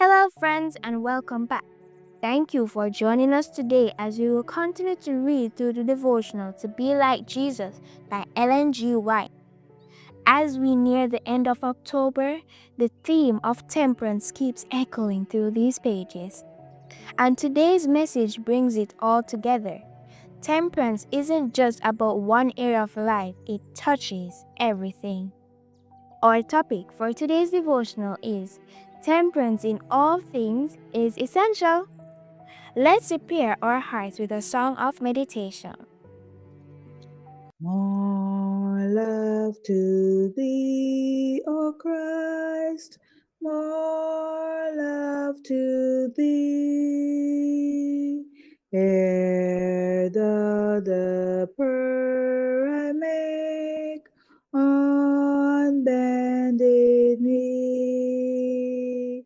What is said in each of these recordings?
Hello, friends, and welcome back. Thank you for joining us today as we will continue to read through the devotional To Be Like Jesus by Ellen G. White. As we near the end of October, the theme of temperance keeps echoing through these pages. And today's message brings it all together. Temperance isn't just about one area of life, it touches everything. Our topic for today's devotional is Temperance in all things is essential. Let's prepare our hearts with a song of meditation. More love to thee, O Christ, more love to thee. Ere the prayer I make on bended knee,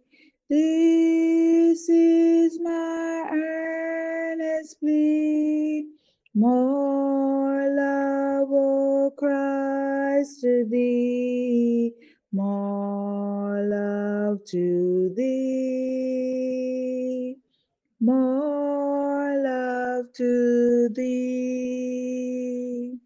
this is my earnest plea. More love, O Christ, to thee, more love to thee, more love to thee.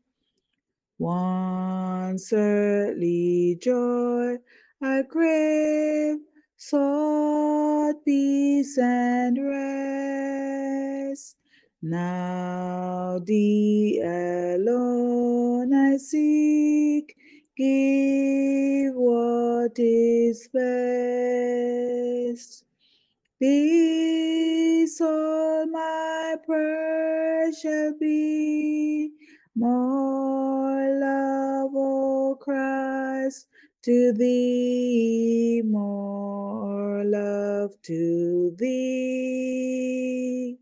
Once earthly joy I crave, sought peace and rest. Now thee alone I seek, give what is best. This all my prayer shall be, more love, O Christ, to thee, more love to thee,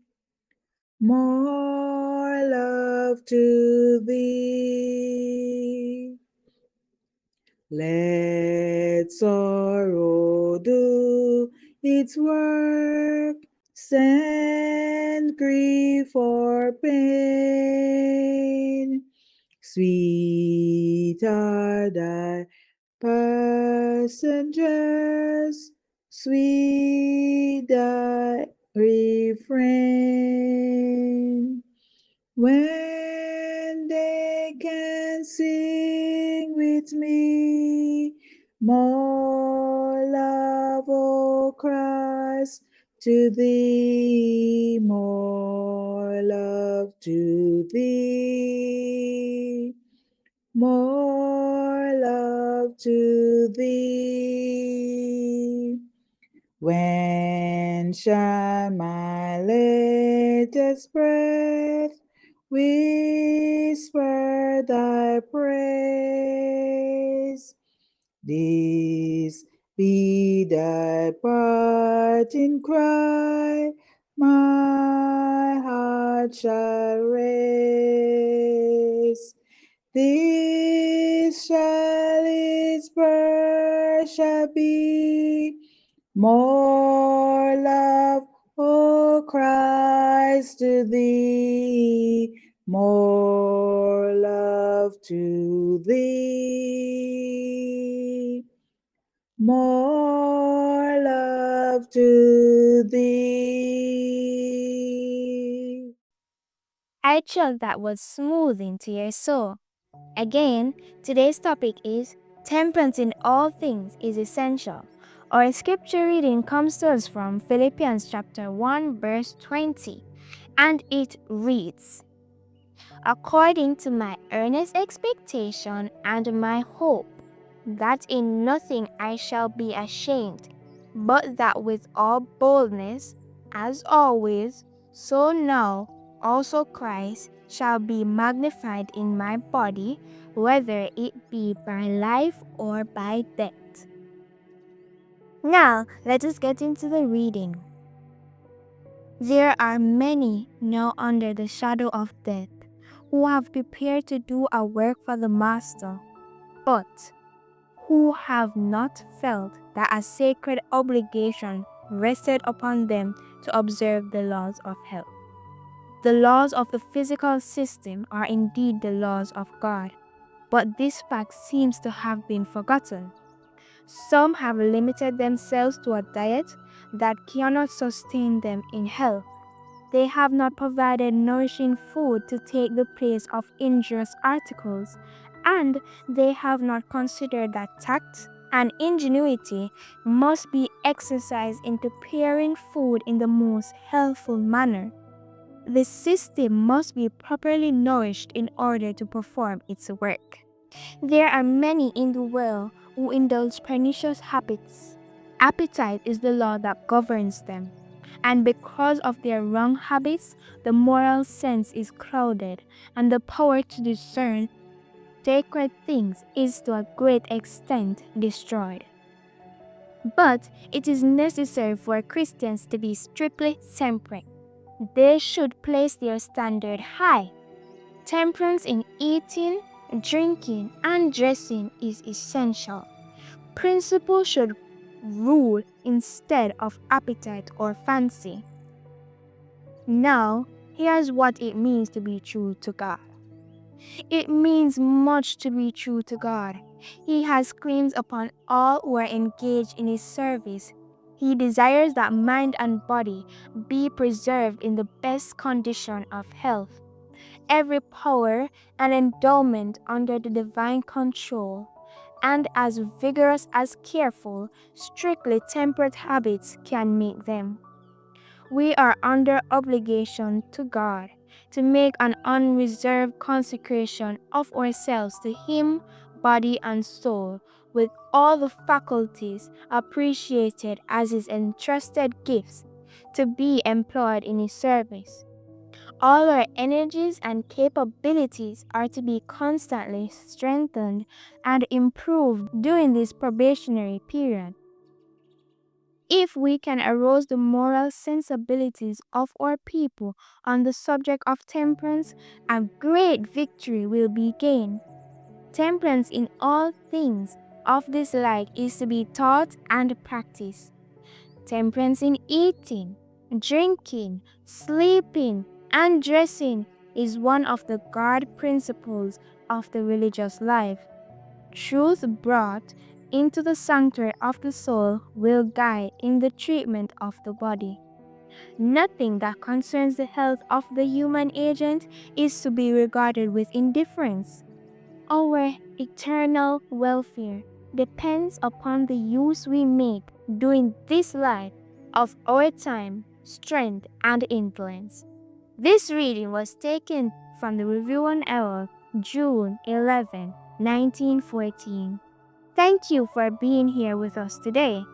more love to thee. Let sorrow do its work, send grief or pain. Sweet are thy passengers, sweet thy refrain. When they can sing with me, more love, O Christ, to thee, more love to thee, more love to thee. When shall my latest breath whisper thy praise? This be thy parting cry, my heart shall raise. This shall its prayer shall be, more love, O Christ, to thee, more love to thee, more love to thee. I trust that was smoothing to your soul. Again, today's topic is Temperance in all things is essential. Our scripture reading comes to us from Philippians chapter 1 verse 20, and it reads, according to my earnest expectation and my hope, that in nothing I shall be ashamed, but that with all boldness, as always, so now also Christ shall be magnified in my body, whether it be by life or by death. Now, let us get into the reading. There are many now under the shadow of death, who have prepared to do a work for the Master, but who have not felt that a sacred obligation rested upon them to observe the laws of health. The laws of the physical system are indeed the laws of God, but this fact seems to have been forgotten. Some have limited themselves to a diet that cannot sustain them in health. They have not provided nourishing food to take the place of injurious articles, and they have not considered that tact and ingenuity must be exercised in preparing food in the most healthful manner. The system must be properly nourished in order to perform its work. There are many in the world who indulge pernicious habits. Appetite is the law that governs them. And because of their wrong habits, the moral sense is clouded, and the power to discern sacred things is to a great extent destroyed. But it is necessary for Christians to be strictly temperate. They should place their standard high. Temperance in eating, drinking, and dressing is essential. Principle should rule instead of appetite or fancy. Now, here's what it means to be true to God. It means much to be true to God. He has claims upon all who are engaged in His service. He desires that mind and body be preserved in the best condition of health. Every power and endowment under the divine control, and as vigorous as careful, strictly temperate habits can make them. We are under obligation to God to make an unreserved consecration of ourselves to Him, body and soul, with all the faculties appreciated as His entrusted gifts, to be employed in His service. All our energies and capabilities are to be constantly strengthened and improved during this probationary period. If we can arouse the moral sensibilities of our people on the subject of temperance, a great victory will be gained. Temperance in all things of this like is to be taught and practiced. Temperance in eating, drinking, sleeping, and dressing is one of the guard principles of the religious life. Truth brought into the sanctuary of the soul will guide in the treatment of the body. Nothing that concerns the health of the human agent is to be regarded with indifference. Our eternal welfare depends upon the use we make during this life of our time, strength, and influence. This reading was taken from the Review on Error, June 11, 1914. Thank you for being here with us today.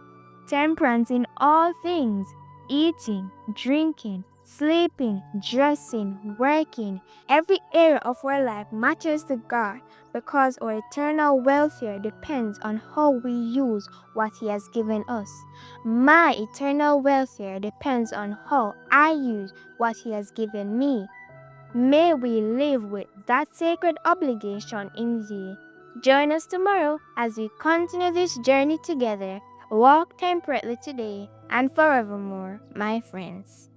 Temperance in all things, eating, drinking, sleeping, dressing, working, every area of our life matters to God because our eternal welfare depends on how we use what He has given us. My eternal welfare depends on how I use what He has given me. May we live with that sacred obligation in Thee. Join us tomorrow as we continue this journey together. Walk temperately today and forevermore, my friends.